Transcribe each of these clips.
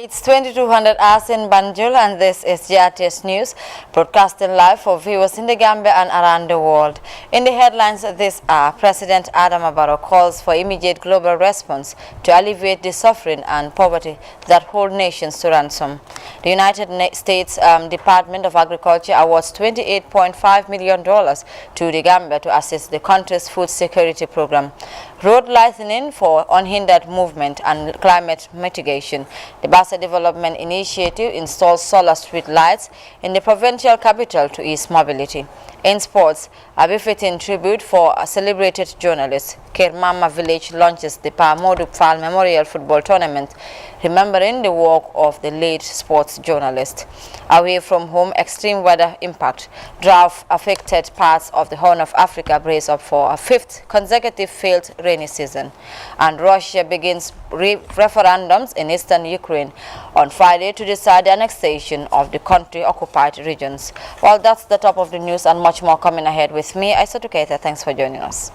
It's 2200 hours in Banjul, and this is GRTS News, broadcasting live for viewers in the Gambia and around the world. In the headlines this hour, President Adama Barrow calls for immediate global response to alleviate the suffering and poverty that hold nations to ransom. The United States Department of Agriculture awards $28.5 million to the Gambia to assist the country's food security program. Road lightening for unhindered movement and climate mitigation. The Basse Development Initiative installs solar street lights in the provincial capital to ease mobility. In sports, a befitting tribute for a celebrated journalist. Kermama Village launches the Pa Modou Fall Memorial Football Tournament, remembering the work of the late sports journalist. Away from home, extreme weather impact. Drought affected parts of the Horn of Africa brace up for a fifth consecutive failed rainy season. And Russia begins referendums in eastern Ukraine on Friday to decide the annexation of the country-occupied regions. Well, that's the top of the news and much more coming ahead with me, Aissatou Keita. Thanks for joining us.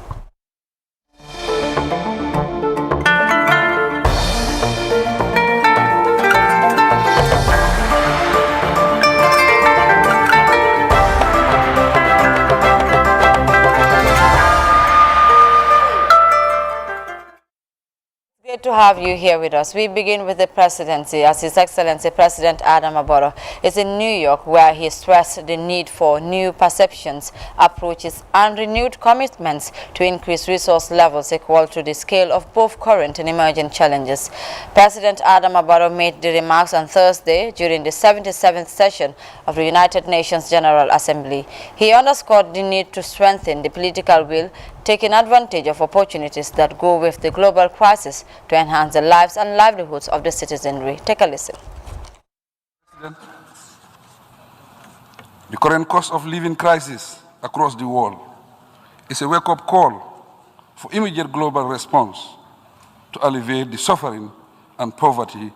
Great to have you here with us. We begin with the presidency, as His Excellency President Adama Barrow is in New York, where he stressed the need for new perceptions, approaches, and renewed commitments to increase resource levels equal to the scale of both current and emerging challenges. President Adama Barrow made the remarks on Thursday during the 77th session of the United Nations General Assembly. He underscored the need to strengthen the political will, taking advantage of opportunities that go with the global crisis to enhance the lives and livelihoods of the citizenry. Take a listen. The current cost of living crisis across the world is a wake-up call for immediate global response to alleviate the suffering and poverty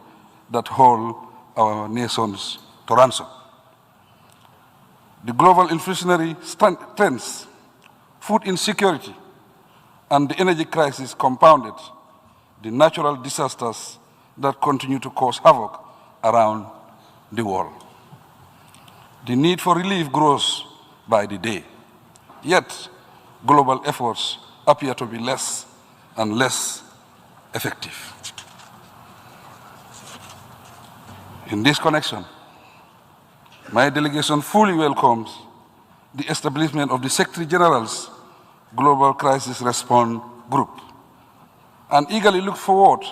that hold our nations to ransom. The global inflationary trends, food insecurity, and the energy crisis compounded the natural disasters that continue to cause havoc around the world. The need for relief grows by the day, yet global efforts appear to be less and less effective. In this connection, my delegation fully welcomes the establishment of the Secretary General's Global Crisis Response Group and eagerly look forward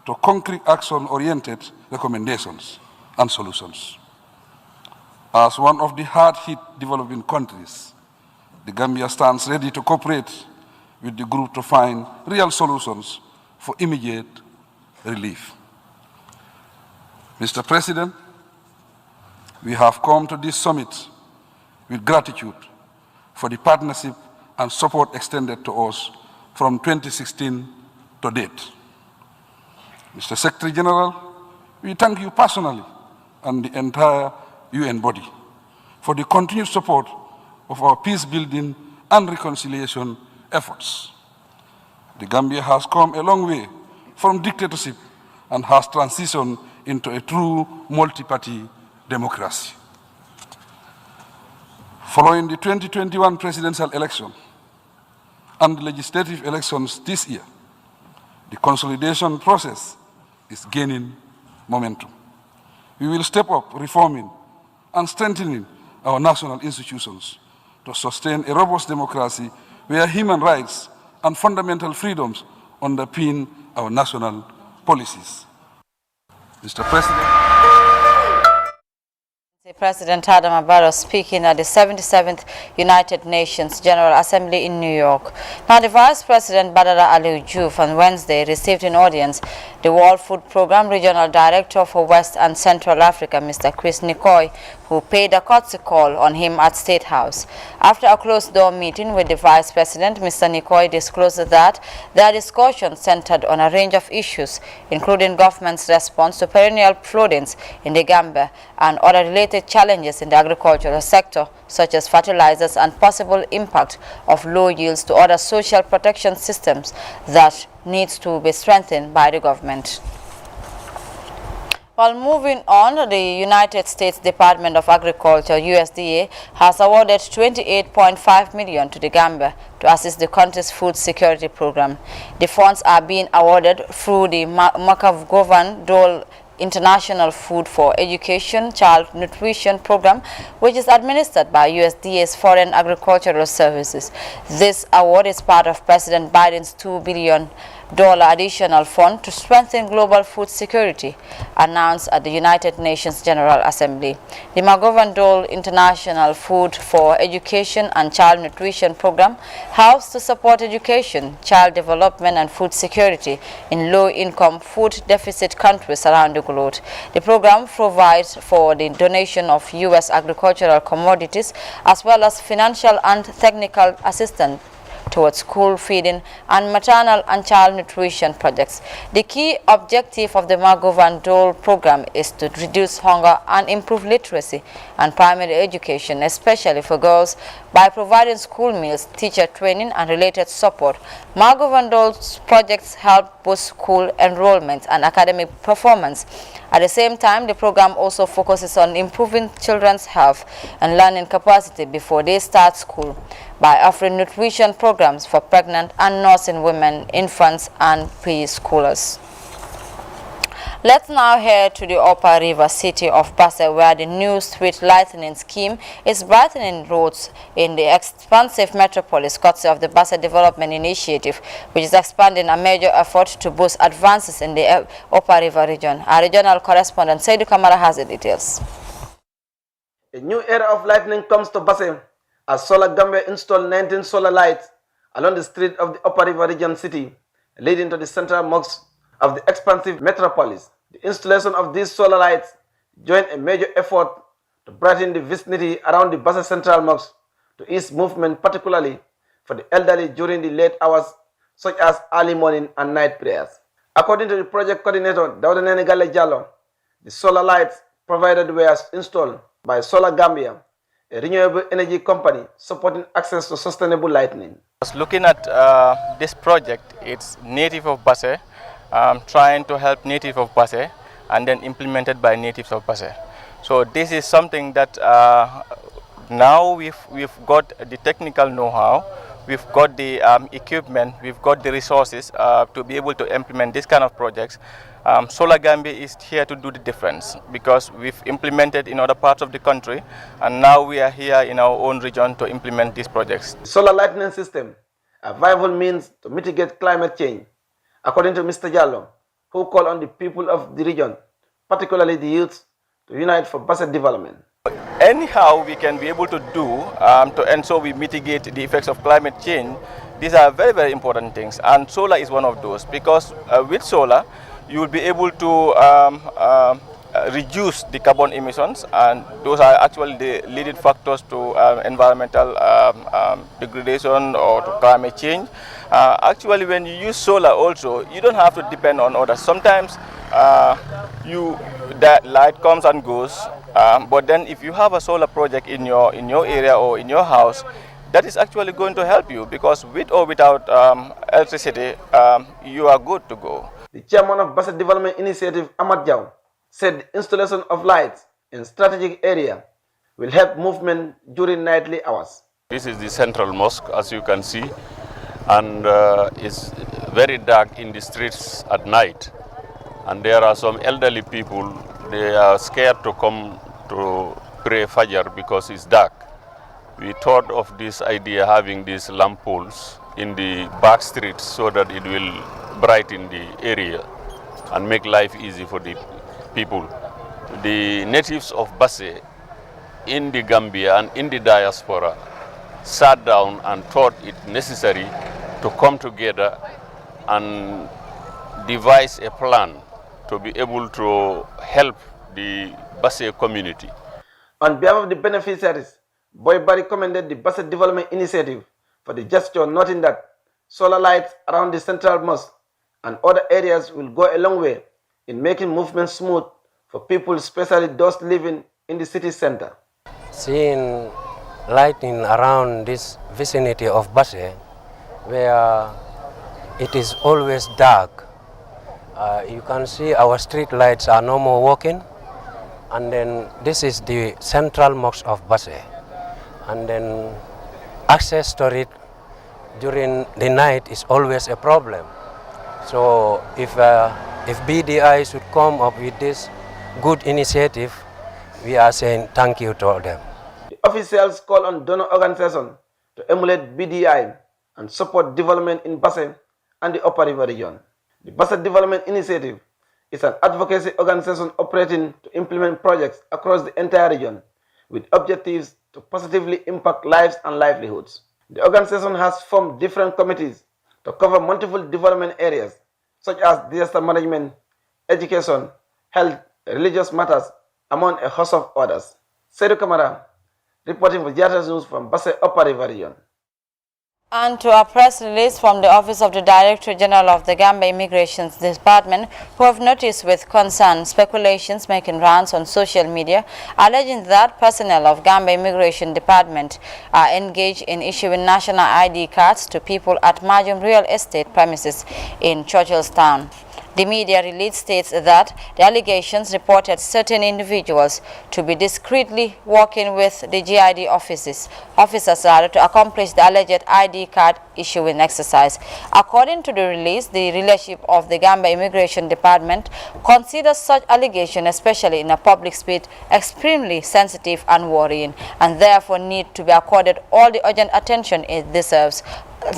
to concrete action-oriented recommendations and solutions. As one of the hard-hit developing countries, the Gambia stands ready to cooperate with the group to find real solutions for immediate relief. Mr. President, we have come to this summit with gratitude for the partnership and support extended to us from 2016 to date. Mr. Secretary General, we thank you personally and the entire UN body for the continued support of our peace-building and reconciliation efforts. The Gambia has come a long way from dictatorship and has transitioned into a true multi-party democracy. Following the 2021 presidential election and the legislative elections this year, the consolidation process is gaining momentum. We will step up reforming and strengthening our national institutions to sustain a robust democracy where human rights and fundamental freedoms underpin our national policies. Mr. President, President Adama Barrow speaking at the 77th United Nations General Assembly in New York. Now, the Vice President Badara Aliou Diouf on Wednesday received in audience the World Food Programme Regional Director for West and Central Africa, Mr. Chris Nikoy, who paid a courtesy call on him at State House. After a closed-door meeting with the Vice President, Mr. Nikoy disclosed that their discussion centered on a range of issues, including government's response to perennial floodings in the Gambia and other related challenges in the agricultural sector, such as fertilizers and possible impact of low yields to other social protection systems that needs to be strengthened by the government. While moving on, the United States Department of Agriculture (USDA) has awarded $28.5 million to the Gambia to assist the country's food security program. The funds are being awarded through the McGovern Dole International Food for Education Child Nutrition Program, which is administered by USDA's Foreign Agricultural Services. This award is part of President Biden's $2 billion additional fund to strengthen global food security, announced at the United Nations General Assembly. The McGovern Dole International Food for Education and Child Nutrition Program helps to support education, child development and food security in low-income, food-deficit countries around the globe. The program provides for the donation of U.S. agricultural commodities as well as financial and technical assistance towards school feeding and maternal and child nutrition projects. The key objective of the McGovern Dole program is to reduce hunger and improve literacy and primary education, especially for girls, by providing school meals, teacher training, and related support. McGovern Dole's projects help boost school enrollment and academic performance. At the same time, the program also focuses on improving children's health and learning capacity before they start school by offering nutrition programs for pregnant and nursing women, infants, and preschoolers. Let's now head to the upper river city of Basse, where the new street lighting scheme is brightening roads in the expansive metropolis, courtesy of the Basse Development Initiative, which is expanding a major effort to boost advances in the upper river region. Our regional correspondent Seydou Kamara has the details. A new era of lightning comes to Basse as Solar Gambia installed 19 solar lights along the street of the upper river region city, leading to the central mosque of the expansive metropolis. The installation of these solar lights joined a major effort to brighten the vicinity around the Basse Central Mosque to ease movement, particularly for the elderly during the late hours such as early morning and night prayers. According to the project coordinator Daudanene Gale Jallo, the solar lights provided were installed by Solar Gambia, a renewable energy company supporting access to sustainable lighting. Looking at this project, it's native of Basse, trying to help native of Basse and then implemented by natives of Basse. So this is something that now we've got the technical know-how, we've got the equipment, we've got the resources to be able to implement this kind of projects. Solar Gambia is here to do the difference because we've implemented in other parts of the country and now we are here in our own region to implement these projects. The solar lighting system, a viable means to mitigate climate change, according to Mr. Jallo, who called on the people of the region, particularly the youth, to unite for Basse development. Anyhow we can be able to do to ensure we mitigate the effects of climate change, these are very, very important things, and solar is one of those because with solar you will be able to reduce the carbon emissions, and those are actually the leading factors to environmental degradation or to climate change. Actually, when you use solar also, you don't have to depend on others. Sometimes that light comes and goes, but then if you have a solar project in your area or in your house, that is actually going to help you because with or without electricity, you are good to go. The chairman of Basse Development Initiative, Ahmad Jaw, said the installation of lights in strategic area will help movement during nightly hours. This is the central mosque, as you can see, and it's very dark in the streets at night. And there are some elderly people, they are scared to come to pray Fajr because it's dark. We thought of this idea, having these lamp poles in the back streets so that it will brighten the area and make life easy for the people. The natives of Basse in the Gambia and in the diaspora sat down and thought it necessary to come together and devise a plan to be able to help the Basse community. On behalf of the beneficiaries, Boy Barry commended the Basse Development Initiative for the gesture, noting that solar lights around the central mosque and other areas will go a long way in making movement smooth for people, especially those living in the city center. Seeing lighting around this vicinity of Basse, where it is always dark, You can see our street lights are no more working. And then this is the central mosque of Basse. And then access to it during the night is always a problem. So if BDI should come up with this good initiative, we are saying thank you to them. The officials call on donor organizations to emulate BDI and support development in Basse and the Upper River region. The Basse Development Initiative is an advocacy organization operating to implement projects across the entire region with objectives to positively impact lives and livelihoods. The organization has formed different committees to cover multiple development areas such as disaster management, education, health, religious matters, among a host of others. Seydou Camara, reporting for GRTS News from Basse Upper River region. And to a press release from the Office of the Director General of the Gambia Immigration Department, who have noticed with concern speculations making rounds on social media, alleging that personnel of Gambia Immigration Department are engaged in issuing national ID cards to people at Majum Real Estate premises in Churchillstown. The media release states that the allegations reported certain individuals to be discreetly working with the GID officers to accomplish the alleged ID card issuing exercise. According to the release, the leadership of the Gambia Immigration Department considers such allegation, especially in a public space, extremely sensitive and worrying, and therefore need to be accorded all the urgent attention it deserves.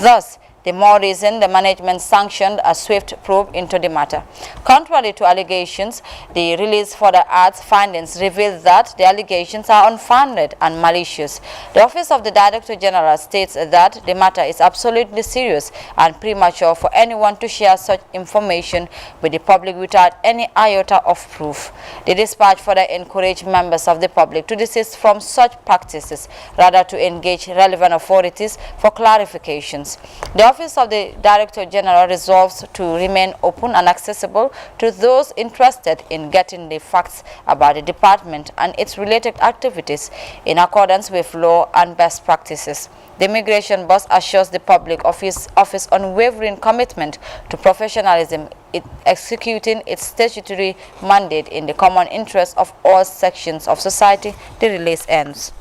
Thus, the more reason the management sanctioned a swift probe into the matter. Contrary to allegations, the release further adds findings reveal that the allegations are unfounded and malicious. The Office of the Director General states that the matter is absolutely serious and premature for anyone to share such information with the public without any iota of proof. The dispatch further encouraged members of the public to desist from such practices, rather to engage relevant authorities for clarifications. The Office of the Director General resolves to remain open and accessible to those interested in getting the facts about the department and its related activities in accordance with law and best practices. The Immigration Boss assures the public of his office unwavering commitment to professionalism in executing its statutory mandate in the common interest of all sections of society. The release ends.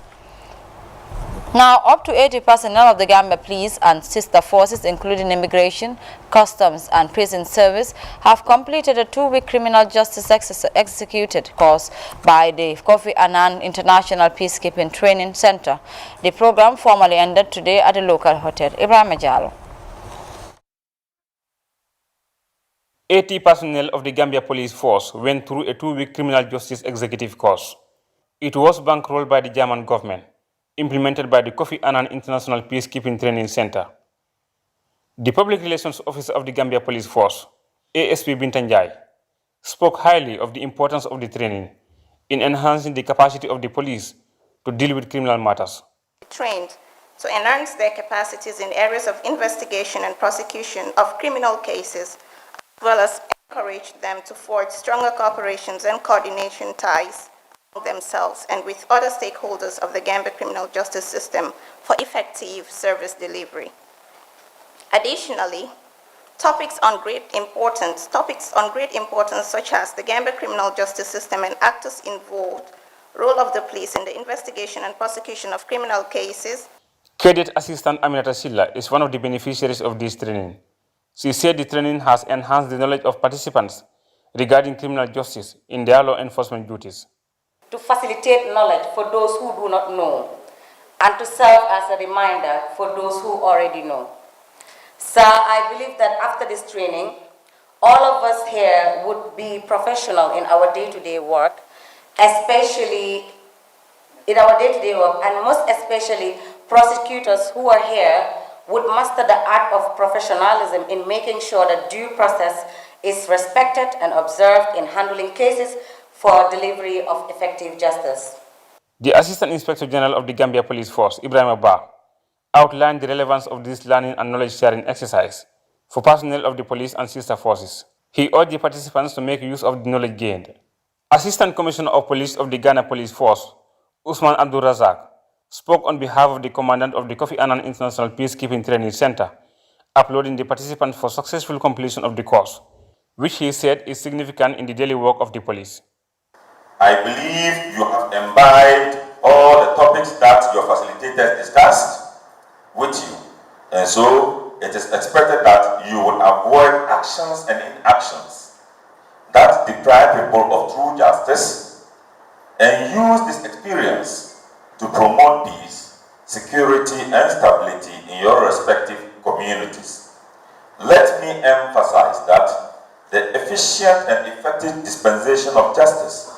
Now, up to 80 personnel of the Gambia Police and sister forces, including Immigration, Customs and Prison Service, have completed a 2-week criminal justice executed course by the Kofi Annan International Peacekeeping Training Center. The program formally ended today at a local hotel. Ibrahim Jalo. 80 personnel of the Gambia Police Force went through a 2-week criminal justice executive course. It was bankrolled by the German government, implemented by the Kofi Annan International Peacekeeping Training Center. The Public Relations Officer of the Gambia Police Force, ASP Bintanjai, spoke highly of the importance of the training in enhancing the capacity of the police to deal with criminal matters. Trained to enhance their capacities in areas of investigation and prosecution of criminal cases, as well as encourage them to forge stronger cooperations and coordination ties themselves and with other stakeholders of the Gambia criminal justice system for effective service delivery. Additionally, topics on great importance such as the Gambia criminal justice system and actors involved, role of the police in the investigation and prosecution of criminal cases. Cadet Assistant Aminata Silla is one of the beneficiaries of this training. She said the training has enhanced the knowledge of participants regarding criminal justice in their law enforcement duties. To facilitate knowledge for those who do not know, and to serve as a reminder for those who already know. Sir, I believe that after this training, all of us here would be professional in our day-to-day work, especially in our day-to-day work, and most especially prosecutors who are here would master the art of professionalism in making sure that due process is respected and observed in handling cases for delivery of effective justice. The Assistant Inspector General of the Gambia Police Force, Ibrahim Abba, outlined the relevance of this learning and knowledge sharing exercise for personnel of the police and sister forces. He urged the participants to make use of the knowledge gained. Assistant Commissioner of Police of the Ghana Police Force, Usman Abdul Razak, spoke on behalf of the Commandant of the Kofi Annan International Peacekeeping Training Center, applauding the participants for successful completion of the course which he said is significant in the daily work of the police. I believe you have imbibed all the topics that your facilitators discussed with you. And so it is expected that you will avoid actions and inactions that deprive people of true justice and use this experience to promote peace, security, and stability in your respective communities. Let me emphasize that the efficient and effective dispensation of justice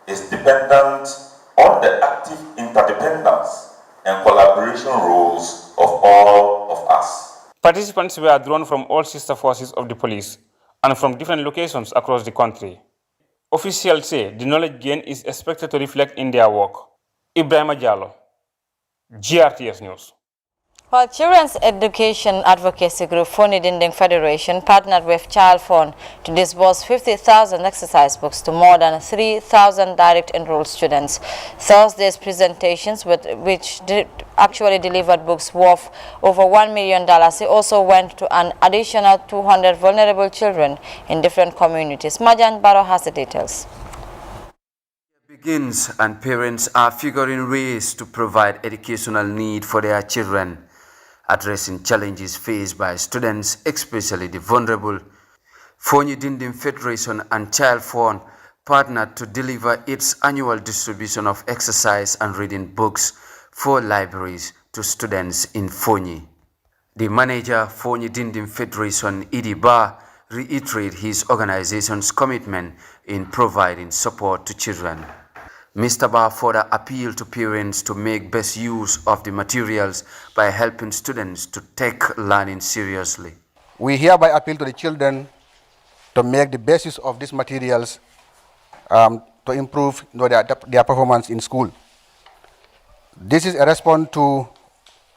is dependent on the active interdependence and collaboration roles of all of us. Participants were drawn from all sister forces of the police and from different locations across the country. Officials say the knowledge gain is expected to reflect in their work. Ibrahima Jallo, GRTS News. Well, Children's Education Advocacy Group Foni Dinding Federation partnered with Child Fund to disburse 50,000 exercise books to more than 3,000 direct enrolled students. Thursday's presentations, which actually delivered books worth over $1 million, also went to an additional 200 vulnerable children in different communities. Majan Baro has the details. Begins and parents are figuring ways to provide educational need for their children, addressing challenges faced by students, especially the vulnerable. Foni Dinding Federation and Child Fund partnered to deliver its annual distribution of exercise and reading books for libraries to students in Foni. The manager, Foni Dinding Federation, Idi Ba, reiterated his organization's commitment in providing support to children. Mr. Ba further appealed to parents to make best use of the materials by helping students to take learning seriously. We hereby appeal to the children to make the best use of these materials to improve their performance in school. This is a response to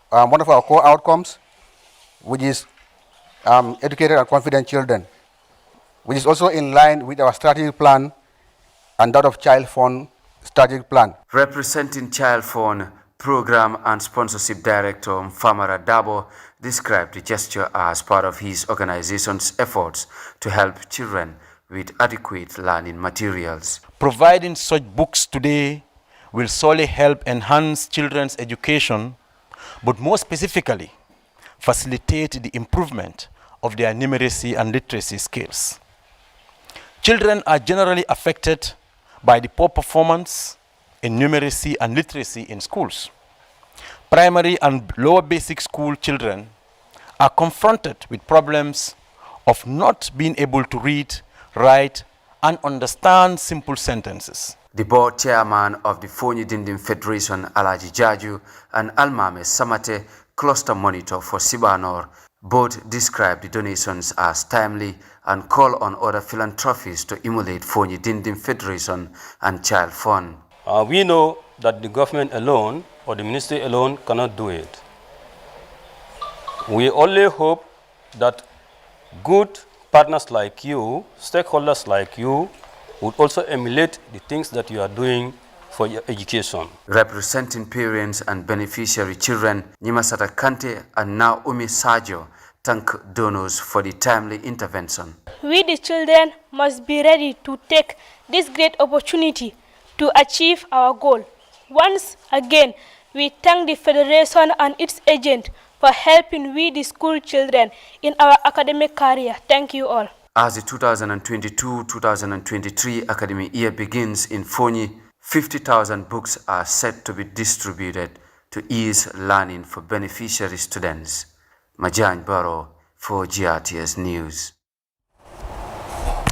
one of our core outcomes, which is educated and confident children, which is also in line with our strategic plan and that of Child Fund strategic plan. Representing Child Fund Program and Sponsorship Director Famara Dabo described the gesture as part of his organization's efforts to help children with adequate learning materials. Providing such books today will solely help enhance children's education, but more specifically, facilitate the improvement of their numeracy and literacy skills. Children are generally affected by the poor performance in numeracy and literacy in schools. Primary and lower basic school children are confronted with problems of not being able to read, write, and understand simple sentences. The board chairman of the Foni Dinding Federation, Alaji Jaju, and Almame Samate, cluster monitor for Sibanor, both described the donations as timely and call on other philanthropies to emulate Foni Dinding Federation and Child Fund. We know that the government alone or the ministry alone cannot do it. We only hope that good partners like you, stakeholders like you, would also emulate the things that you are doing for your education. Representing parents and beneficiary children, Nyimasata Kante and Naomi Sajo thank donors for the timely intervention. We, the children, must be ready to take this great opportunity to achieve our goal. Once again, we thank the Federation and its agent for helping we, the school children, in our academic career. Thank you all. As the 2022-2023 academic year begins in Foni, 50,000 books are set to be distributed to ease learning for beneficiary students. Majan Baro for GRTS News.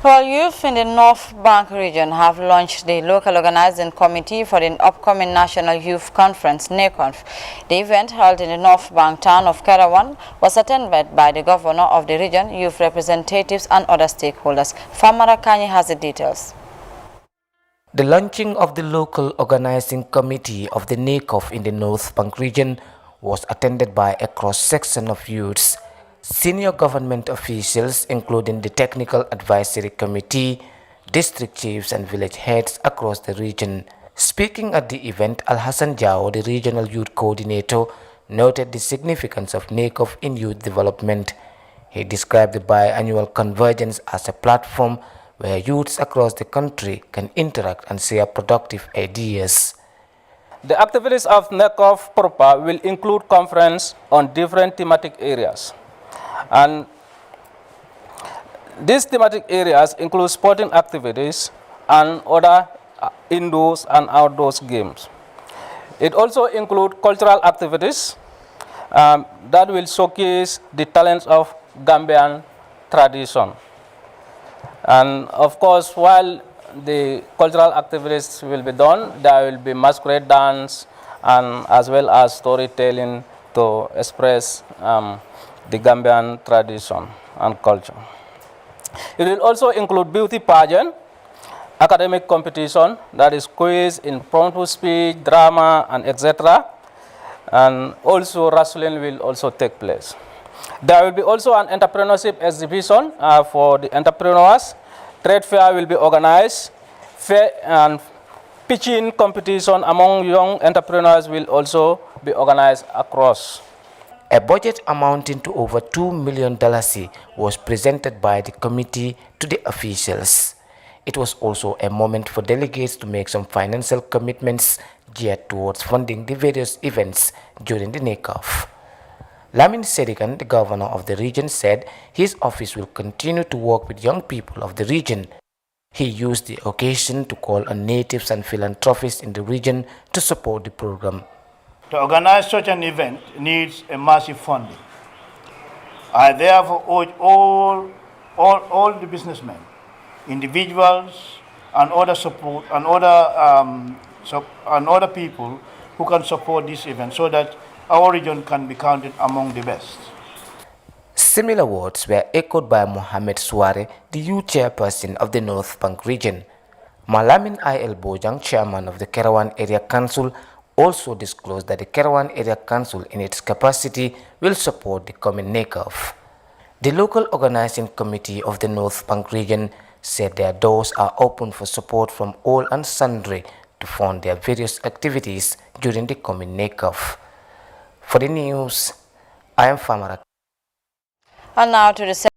Well, youth in the North Bank region have launched the local organizing committee for the upcoming National Youth Conference, NACONF. The event, held in the North Bank town of Karawan, was attended by the governor of the region, youth representatives and other stakeholders. Famara Kanye has the details. The launching of the local organizing committee of the NACONF in the North Bank region was attended by a cross-section of youths, senior government officials including the Technical Advisory Committee, district chiefs and village heads across the region. Speaking at the event, Al-Hassan Jao, the regional youth coordinator, noted the significance of NACONF in youth development. He described the biannual convergence as a platform where youths across the country can interact and share productive ideas. The activities of NECOF proper will include conference on different thematic areas. And these thematic areas include sporting activities and other indoors and outdoors games. It also includes cultural activities that will showcase the talents of Gambian tradition. And of course, while the cultural activities will be done, there will be masquerade dance and as well as storytelling to express the Gambian tradition and culture. It will also include beauty pageant, academic competition, that is quiz, impromptu speech, drama, and etc. And also wrestling will also take place. There will be also an entrepreneurship exhibition for the entrepreneurs. Trade fair will be organized. Fair and pitching competition among young entrepreneurs will also be organized across. A budget amounting to over $2 million was presented by the committee to the officials. It was also a moment for delegates to make some financial commitments geared towards funding the various events during the NECOF. Lamin Sedikan, the governor of the region, said his office will continue to work with young people of the region. He used the occasion to call on natives and philanthropists in the region to support the program. To organize such an event needs a massive funding. I therefore urge all the businessmen, individuals, and other support and other people who can support this event so that our region can be counted among the best. Similar words were echoed by Mohamed Suare, the youth chairperson of the North Bank region. Malamin I.L. Bojang, chairman of the Kerawan Area Council, also disclosed that the Kerawan Area Council in its capacity will support the coming NECOF. The local organizing committee of the North Bank region said their doors are open for support from all and sundry to fund their various activities during the coming NECOF. For the news, I am Famara. And now to the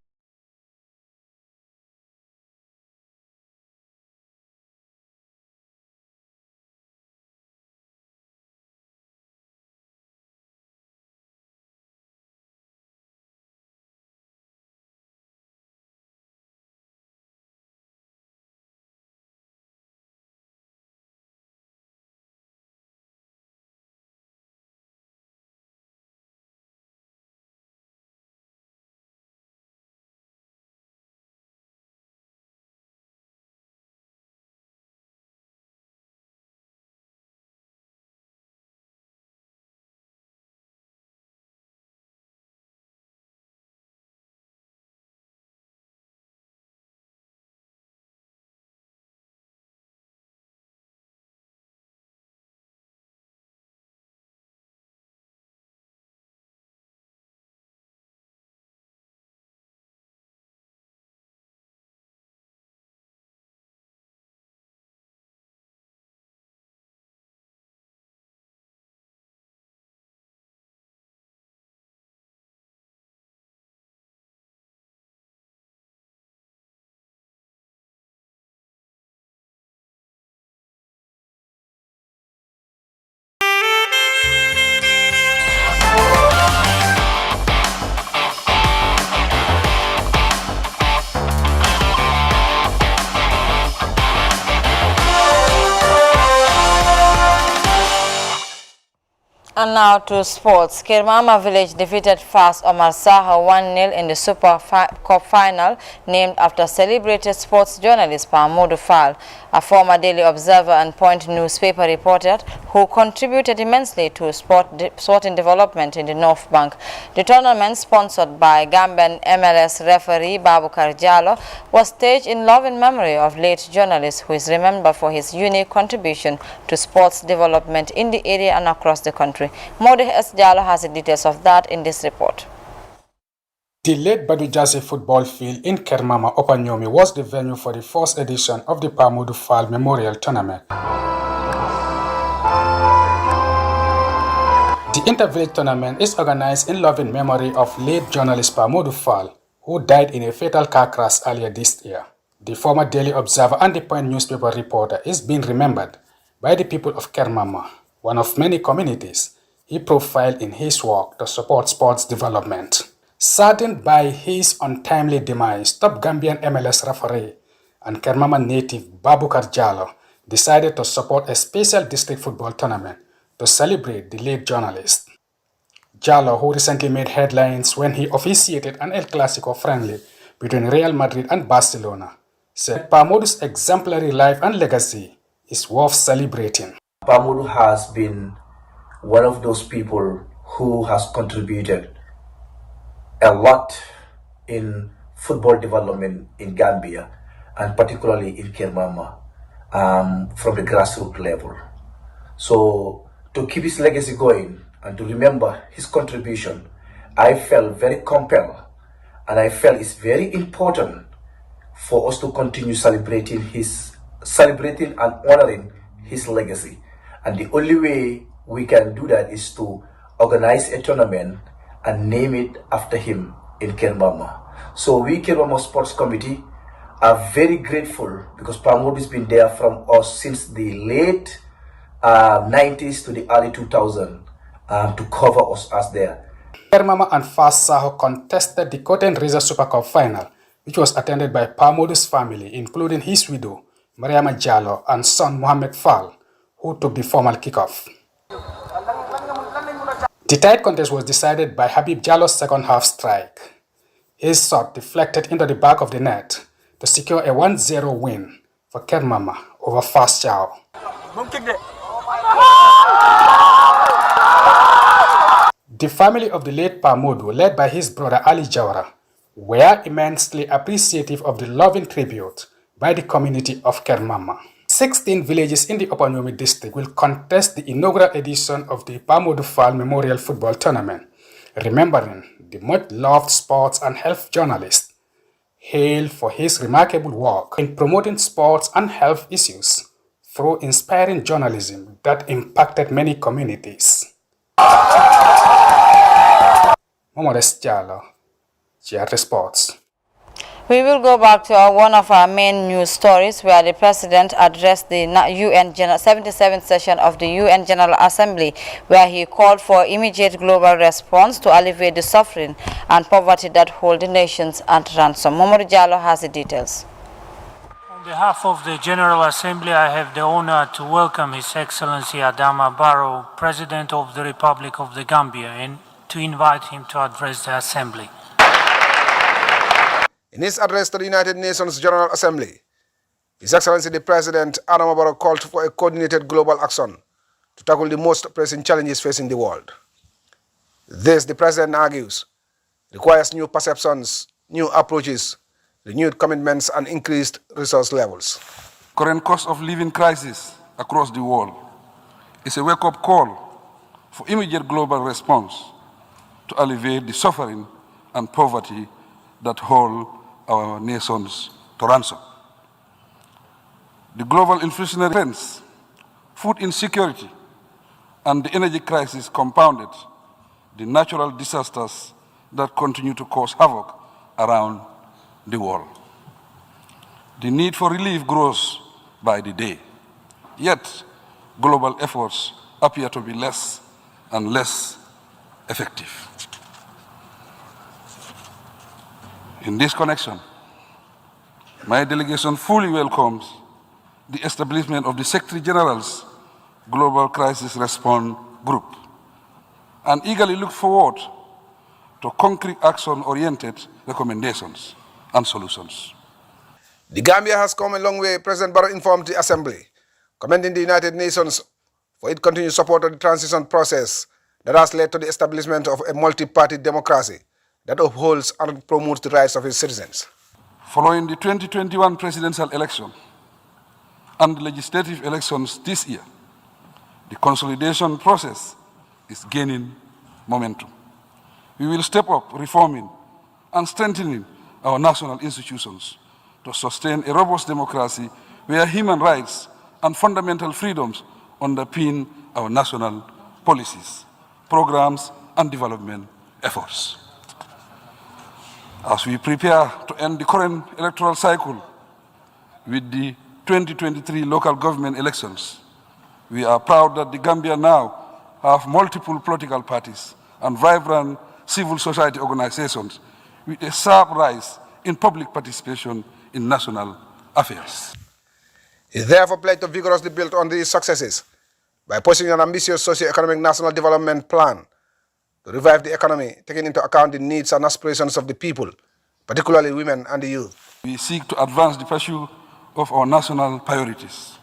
And now to sports. Kirmama Village defeated Fast Omar Saha 1-0 in the Super Cup final, named after celebrated sports journalist Pamudu Fall, a former Daily Observer and Point newspaper reporter who contributed immensely to sporting development in the North Bank. The tournament, sponsored by Gambian MLS referee Babukar Jallo, was staged in love and memory of late journalist who is remembered for his unique contribution to sports development in the area and across the country. Modi S. Jallo has the details of that in this report. The late Badu Jase football field in Kermama, Opanyomi was the venue for the first edition of the Pamudu Fall Memorial Tournament. The Intervillage Tournament is organized in loving memory of late journalist Pamudu Fall, who died in a fatal car crash earlier this year. The former Daily Observer and the Point newspaper reporter is being remembered by the people of Kermama, one of many communities he profiled in his work to support sports development. Saddened by his untimely demise, top Gambian MLS referee and Kermama native Babukar Jallo decided to support a special district football tournament to celebrate the late journalist. Jallo, who recently made headlines when he officiated an El Clasico friendly between Real Madrid and Barcelona, said Pamodu's exemplary life and legacy is worth celebrating. Pamodu has been one of those people who has contributed a lot in football development in Gambia, and particularly in Kermama, from the grassroots level. So to keep his legacy going and to remember his contribution, I felt very compelled, and I felt it's very important for us to continue celebrating and honoring his legacy. And the only way we can do that is to organize a tournament and name it after him in Kermama. So we, Kermama Sports Committee, are very grateful because Pamodu has been there from us since the late 90s to the early 2000s to cover us as there. Kermama and Fas Saho contested the Cotton Reza Super Cup final, which was attended by Pamodu's family, including his widow, Mariama Jallo, and son Mohamed Fall, who took the formal kickoff. The tight contest was decided by Habib Jallo's second half strike. His shot deflected into the back of the net to secure a 1-0 win for Kermama over Fas Saho. The family of the late Pamodu, led by his brother Ali Jawara, were immensely appreciative of the loving tribute by the community of Kermama. 16 villages in the Upper Nyomi district will contest the inaugural edition of the Pamodu Fall Memorial Football Tournament, remembering the much-loved sports and health journalist, hailed for his remarkable work in promoting sports and health issues through inspiring journalism that impacted many communities. Momodes Jallo, GRT Sports. We will go back to one of our main news stories where the President addressed the 77th session of the UN General Assembly, where he called for immediate global response to alleviate the suffering and poverty that hold the nations at ransom. Momodu Jallo has the details. On behalf of the General Assembly, I have the honor to welcome His Excellency Adama Barrow, President of the Republic of the Gambia, and to invite him to address the Assembly. In his address to the United Nations General Assembly, His Excellency the President Adama Barrow called for a coordinated global action to tackle the most pressing challenges facing the world. This, the President argues, requires new perceptions, new approaches, renewed commitments, and increased resource levels. Current cost of living crisis across the world is a wake-up call for immediate global response to alleviate the suffering and poverty that hold our nations to ransom. The global inflationary trends, food insecurity, and the energy crisis compounded the natural disasters that continue to cause havoc around the world. The need for relief grows by the day, yet global efforts appear to be less and less effective. In this connection, my delegation fully welcomes the establishment of the Secretary General's Global Crisis Response Group and eagerly look forward to concrete action-oriented recommendations and solutions. The Gambia has come a long way, President Barrow informed the Assembly, commending the United Nations for its continued support of the transition process that has led to the establishment of a multi-party democracy that upholds and promotes the rights of its citizens. Following the 2021 presidential election and the legislative elections this year, the consolidation process is gaining momentum. We will step up reforming and strengthening our national institutions to sustain a robust democracy where human rights and fundamental freedoms underpin our national policies, programs, and development efforts. As we prepare to end the current electoral cycle with the 2023 local government elections, we are proud that the Gambia now have multiple political parties and vibrant civil society organizations with a sharp rise in public participation in national affairs. He therefore pledged to vigorously build on these successes by pursuing an ambitious socio-economic national development plan to revive the economy, taking into account the needs and aspirations of the people, particularly women and the youth. We seek to advance the pursuit of our national priorities,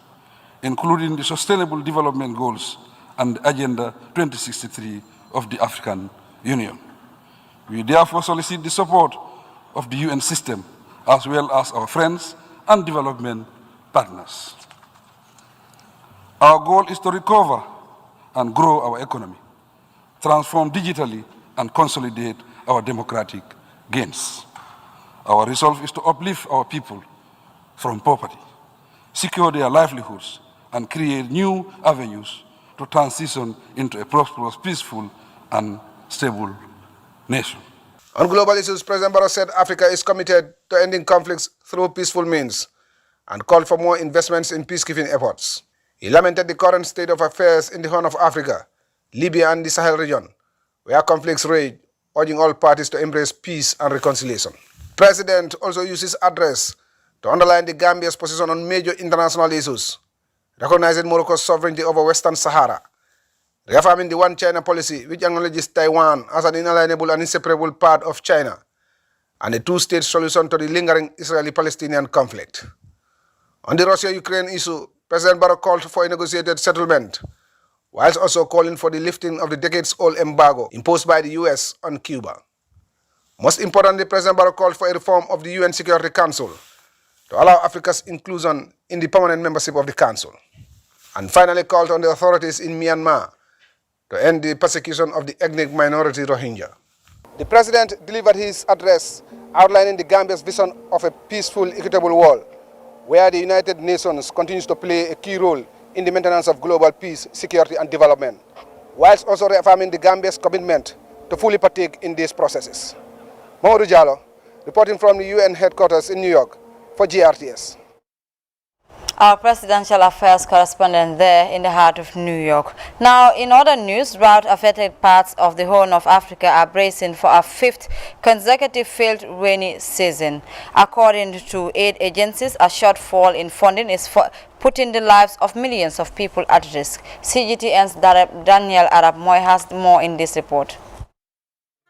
including the Sustainable Development Goals and Agenda 2063 of the African Union. We therefore solicit the support of the UN system, as well as our friends and development partners. Our goal is to recover and grow our economy, transform digitally, and consolidate our democratic gains. Our resolve is to uplift our people from poverty, secure their livelihoods, and create new avenues to transition into a prosperous, peaceful, and stable nation. On global issues, President Barrow said Africa is committed to ending conflicts through peaceful means and called for more investments in peacekeeping efforts. He lamented the current state of affairs in the Horn of Africa, Libya, and the Sahel region, where conflicts rage, urging all parties to embrace peace and reconciliation. The President also used his address to underline the Gambia's position on major international issues, recognizing Morocco's sovereignty over Western Sahara, reaffirming the One China policy, which acknowledges Taiwan as an inalienable and inseparable part of China, and a two-state solution to the lingering Israeli-Palestinian conflict. On the Russia-Ukraine issue, President Barrow called for a negotiated settlement, whilst also calling for the lifting of the decades-old embargo imposed by the US on Cuba. Most importantly, President Barrow called for a reform of the UN Security Council to allow Africa's inclusion in the permanent membership of the Council, and finally called on the authorities in Myanmar to end the persecution of the ethnic minority Rohingya. The President delivered his address outlining the Gambia's vision of a peaceful, equitable world, where the United Nations continues to play a key role in the maintenance of global peace, security, and development, whilst also reaffirming the Gambia's commitment to fully partake in these processes. Mamadou Diallo, reporting from the UN headquarters in New York for GRTS. Our presidential affairs correspondent there in the heart of New York. Now, in other news, drought-affected parts of the Horn of Africa are bracing for a fifth consecutive failed rainy season. According to aid agencies, a shortfall in funding is putting the lives of millions of people at risk. CGTN's Daniel Arab Moy has more in this report.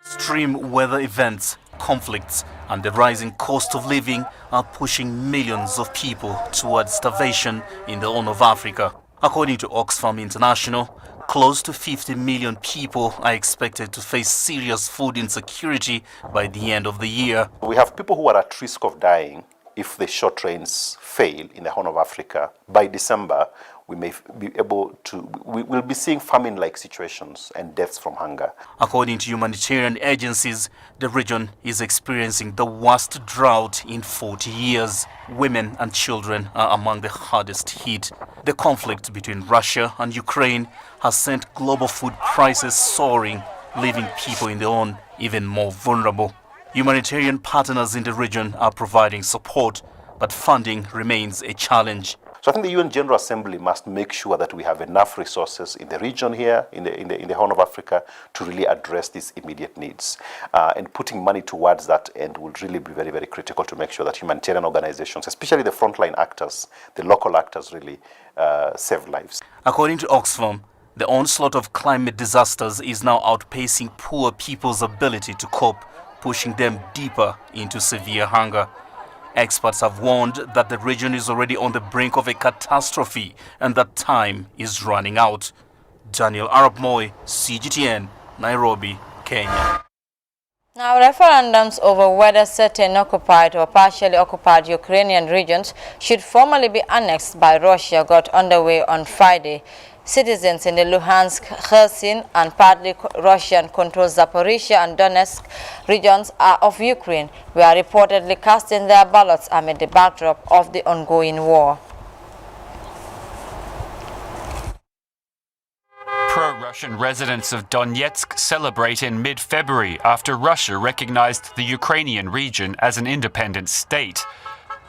Extreme weather events, conflicts, and the rising cost of living are pushing millions of people towards starvation in the Horn of Africa. According to Oxfam International, close to 50 million people are expected to face serious food insecurity by the end of the year. We have people who are at risk of dying if the short rains fail in the Horn of Africa. By December, we will be seeing famine-like situations and deaths from hunger. According to humanitarian agencies, the region is experiencing the worst drought in 40 years. Women and children are among the hardest hit. The conflict between Russia and Ukraine has sent global food prices soaring, leaving people in the Horn even more vulnerable. Humanitarian partners in the region are providing support, but funding remains a challenge. So I think the UN General Assembly must make sure that we have enough resources in the region here, in the Horn of Africa, to really address these immediate needs. And putting money towards that end will really be very, very critical to make sure that humanitarian organizations, especially the frontline actors, the local actors, really save lives. According to Oxfam, the onslaught of climate disasters is now outpacing poor people's ability to cope, pushing them deeper into severe hunger. Experts have warned that the region is already on the brink of a catastrophe and that time is running out. Daniel Arab Moy, CGTN, Nairobi, Kenya. Now, referendums over whether certain occupied or partially occupied Ukrainian regions should formally be annexed by Russia got underway on Friday. Citizens in the Luhansk, Kherson, and partly Russian-controlled Zaporizhia and Donetsk regions of Ukraine were reportedly casting their ballots amid the backdrop of the ongoing war. Program. Russian residents of Donetsk celebrate in mid-February after Russia recognized the Ukrainian region as an independent state.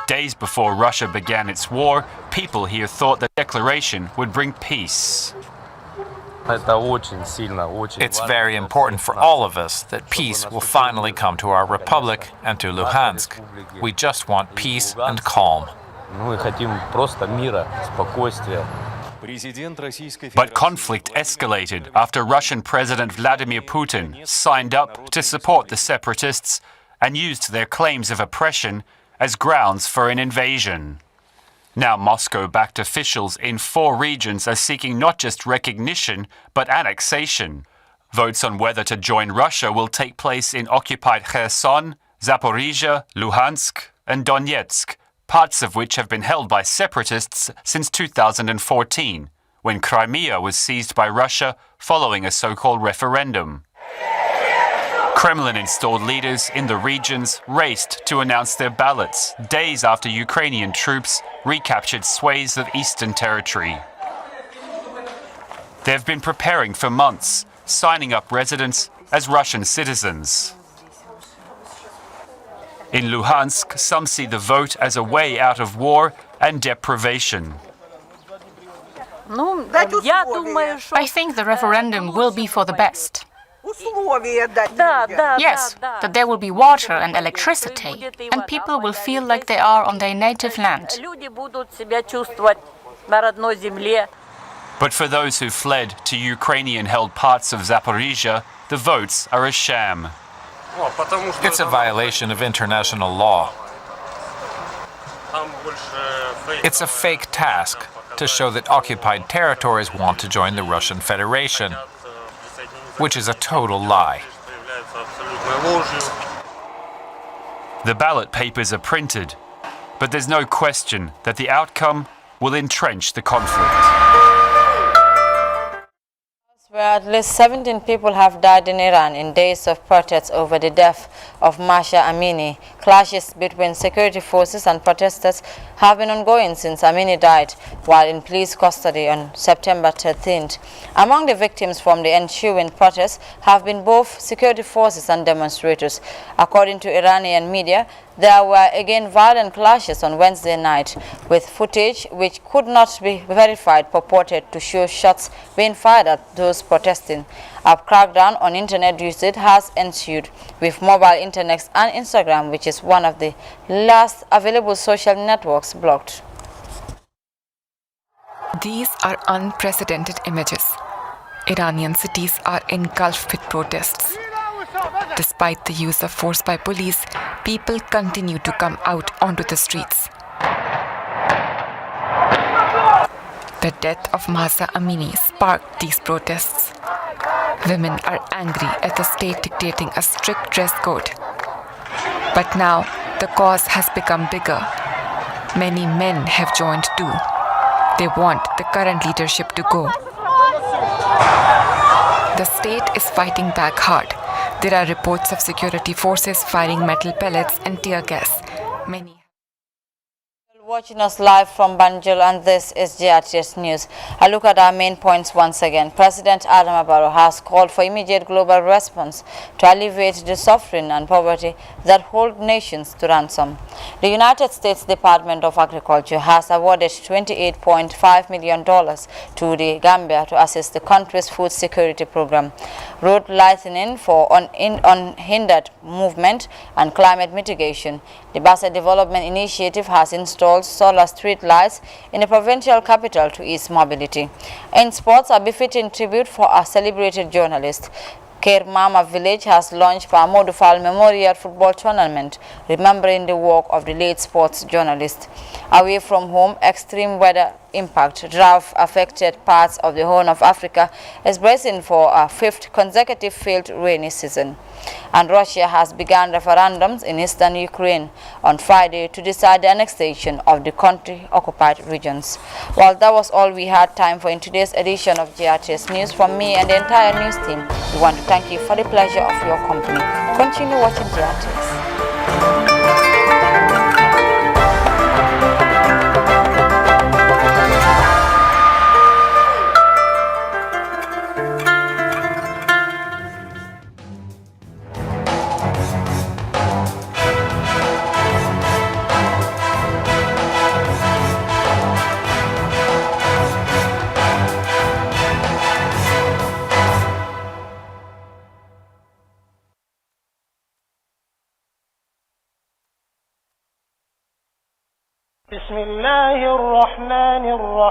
Days before Russia began its war, people here thought the declaration would bring peace. It's very important for all of us that peace will finally come to our republic and to Luhansk. We just want peace and calm. But conflict escalated after Russian President Vladimir Putin signed up to support the separatists and used their claims of oppression as grounds for an invasion. Now Moscow-backed officials in 4 regions are seeking not just recognition, but annexation. Votes on whether to join Russia will take place in occupied Kherson, Zaporizhia, Luhansk, and Donetsk, parts of which have been held by separatists since 2014, when Crimea was seized by Russia following a so-called referendum. Kremlin-installed leaders in the regions raced to announce their ballots days after Ukrainian troops recaptured swathes of eastern territory. They've been preparing for months, signing up residents as Russian citizens. In Luhansk, some see the vote as a way out of war and deprivation. I think the referendum will be for the best. Yes, that there will be water and electricity, and people will feel like they are on their native land. But for those who fled to Ukrainian-held parts of Zaporizhia, the votes are a sham. It's a violation of international law. It's a fake task to show that occupied territories want to join the Russian Federation, which is a total lie. The ballot papers are printed, but there's no question that the outcome will entrench the conflict. Where at least 17 people have died in Iran in days of protests over the death of Mahsa Amini. Clashes between security forces and protesters have been ongoing since Amini died while in police custody on September 13th. Among the victims from the ensuing protests have been both security forces and demonstrators. According to Iranian media, there were again violent clashes on Wednesday night, with footage which could not be verified purported to show shots being fired at those protesting. A crackdown on internet usage has ensued, with mobile internet and Instagram, which is one of the last available social networks, blocked. These are unprecedented images. Iranian cities are engulfed with protests. Despite the use of force by police, people continue to come out onto the streets. The death of Mahsa Amini sparked these protests. Women are angry at the state dictating a strict dress code. But now, the cause has become bigger. Many men have joined too. They want the current leadership to go. The state is fighting back hard. There are reports of security forces firing metal pellets and tear gas. Many Watching us live from Banjul, and this is GRTS News. A look at our main points once again. President Adama Barrow has called for immediate global response to alleviate the suffering and poverty that hold nations to ransom. The United States Department of Agriculture has awarded $28.5 million to the Gambia to assist the country's food security program, road lightening for unhindered movement, and climate mitigation. The Basse Development Initiative has installed solar street lights in the provincial capital to ease mobility. In sports, a befitting tribute for a celebrated journalist. Kermama village has launched Pamodu Fall Memorial Football Tournament, remembering the work of the late sports journalist. Away from home, extreme weather impact drought affected parts of the Horn of Africa is bracing for a 5th consecutive failed rainy season. And Russia has begun referendums in eastern Ukraine on Friday to decide the annexation of the country-occupied regions. Well, that was all we had time for in today's edition of GRTS News. From me and the entire news team, we want to thank you for the pleasure of your company. Continue watching GRTS. بسم الله الرحمن الرحيم